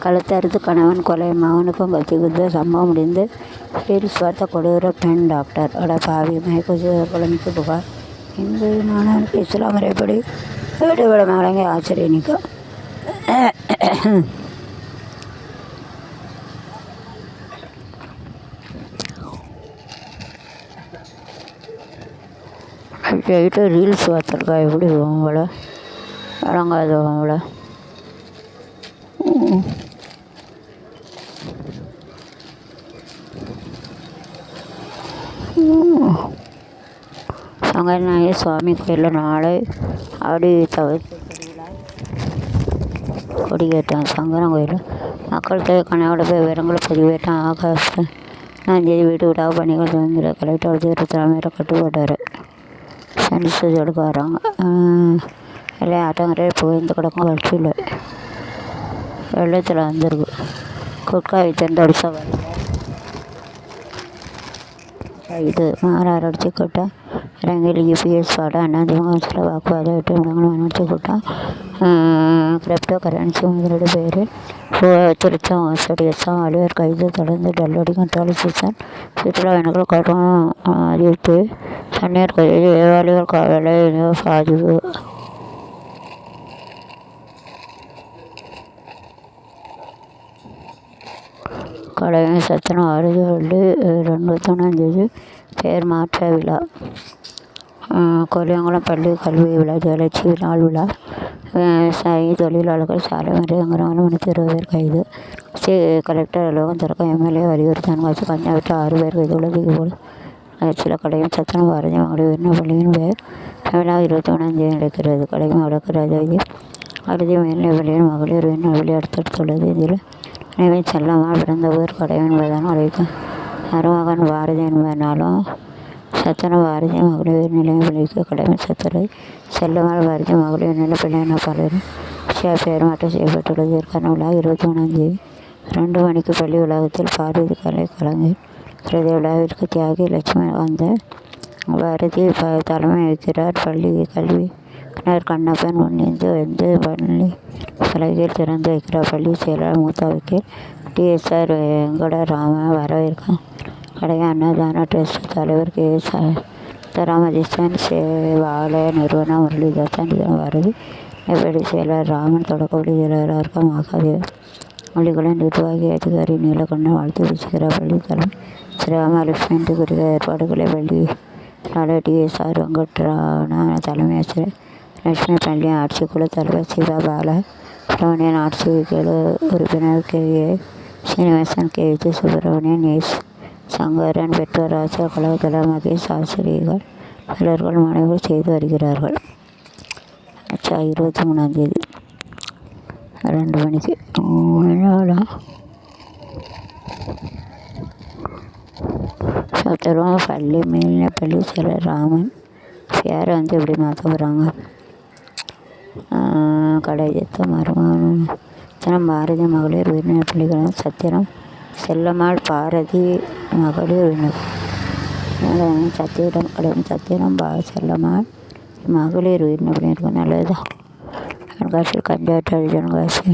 கழுத்தறுத்து கணவன் கொலை, மகனுக்கும் கத்தி குத்த சம்பவம் முடிந்து ரீல்ஸ் பார்த்த கொடூர பெண் டாக்டர். அட பாவி! மயக்க குழந்தைக்கு புகார். இந்து மாணவனுக்கு இஸ்லாம் முறைப்படி விடுதலை வழங்கி ஆச்சரிய நீக்கம். போயிட்டு ரீல்ஸ் பார்த்துருக்கா. எப்படி அவங்கள வழங்காது அவங்கள. சங்கரநாய சுவாமி கோயிலில் நாளை ஆடி தவிர்த்து கொடிக்கேட்டான். சங்கரன் கோயில் மக்கள் தேவை கனவோட போய் விவரங்களை பதிவேட்டான். ஆகாஷ் 4ஆம் வீட்டு விடாக பணிகள் துவங்கிற கலெக்டர் 23 கட்டுப்பட்டார். சென்சஸ் எடுக்க வராங்க. எல்லாம் ஆட்டங்கரையே புகைந்து கிடக்கும். வளர்ச்சியில் வெள்ளத்தில் வந்துருக்கு. குட்காவை தெண்டடிச்சா இது மாறார் அடிச்சு கூட்டம். இலங்கையில் யூபிஎஸ் பாட அதிமுக வாக்குவாதம் 8 நிமிடங்கள் அடிச்சு கூட்டம். கிரிப்டோ கரன்சி முதலீடு பேர் திருச்சம் மோசடியசம் அலுவலர் கைது. தொடர்ந்து டல்லடி கண்ட்ரோல் சீசன். சுற்றுலா பயணிகள் கடும் அறிவிப்பு. தண்ணீர் கைது. ஏவாளிகள் காவலை பாதிப்பு. கடைமை சத்தனம் 6/2021 பேர் மாற்ற விழா. கொல்லியங்குளம் பள்ளி கல்வி விழா. ஜெயலட்சுமி நாள் விழா. விவசாயி தொழிலாளர்கள் சாலை மறியங்கிறவங்க 320 பேர் கைது. கலெக்டர் அலுவலகம் திறக்க எம்எல்ஏ வலியுறுத்தான். காசு கஞ்சா விட்டு 6 பேர் கைது. உள்ளதுக்கு போல் சில கடையும் சத்தனம் பாரதிய மகளிர் உயர்நிலைப் பள்ளியின் பேர் விழா 21 நடக்கிறது. கடையும் வடக்கு ராஜாஜி பாரதிய உயர்நிலைப் பள்ளியின் மகளிர் உயர்நிலைப் பள்ளி அடுத்தடுத்துள்ளது. இதில் நினைவை செல்லம்மாள் பிறந்த ஊர் கடையம் என்பதாலும் அழைக்கும் மருமகன் பாரதி என்பதனாலும் சத்தனம் பாரதிய மகளிர் உயர்நிலைப் பள்ளிக்கு கடைமை சத்துரை செல்லம்மாள் பாரதிய மகளிர் உயர்நிலைப் பள்ளி என பலரும் பெயர் மாற்றம் செய்யப்பட்டுள்ளது. இதற்கான விழா 21 2 மணிக்கு பள்ளி வளாகத்தில் பாரதி கலை கலைஞர் பிரதி விழாவிற்கு தியாகி லட்சுமி வந்த பாரதி தலைமை வைக்கிறார். பள்ளி கல்வி கண்ணப்பன் முன்னிந்து வந்து பள்ளி பலகையில் திறந்து வைக்கிறார். பள்ளி செயலாளர் மூத்த வக்கீல் டிஎஸ்ஆர் வெங்கடராம வரவேற்கும். கடைய அன்னதான ட்ரஸ்ட் தலைவர் கே ராமகிருஷ்ணன் சேவாலய நிறுவன முரளிதாசன் பாரதி நெப்படி செயலாளர் ராமன் தொடக்கப்பள்ளி செயலாளராக மகாதேவ் பள்ளிகளின் நிர்வாகி அதிகாரி நீலகண்ணன் வாழ்த்து வீசுகிறார். பள்ளி தலைமை ஸ்ரீராமலட்சுமி குறித்த ஏற்பாடுகளை பள்ளி டிஎஸ்ஆர் வெங்கட்ராம தலைமை ஆசிரியர் லட்சுமி பள்ளி ஆட்சிக்குழு தலைவர் சிவா பாலா சுப்பிரமணியன் ஆட்சிக்குழு உறுப்பினர் K A. Srinivasan K. Vijay Subramanian S. Sankaran பெற்றோர் ஆசிரியர் கலாகலா மகேஷ் ஆசிரியர்கள் பலர்கள் மாணவர்கள் செய்து வருகிறார்கள். 23 2 மணிக்கு சத்துருவம் பள்ளி மேல்நிலைப் பள்ளி செயலர் ராமன் பேரை வந்து எப்படி மாற்ற போகிறாங்க. கடையத்த மருமகன் சத்திரம் பாரதி மகளிர் உயர்நிலைப் பள்ளிகளும் சத்திரம் செல்லம்மாள் பாரதி மகளிர் உயர்நிலை சத்திரம் கடையும் சத்திரம் செல்லம்மாள் மகளிர் உயர்நிலைப் பள்ளி இருக்கும். நல்லதுதான். கண்காட்சியில் கஞ்சாட்டு ஜனகாசி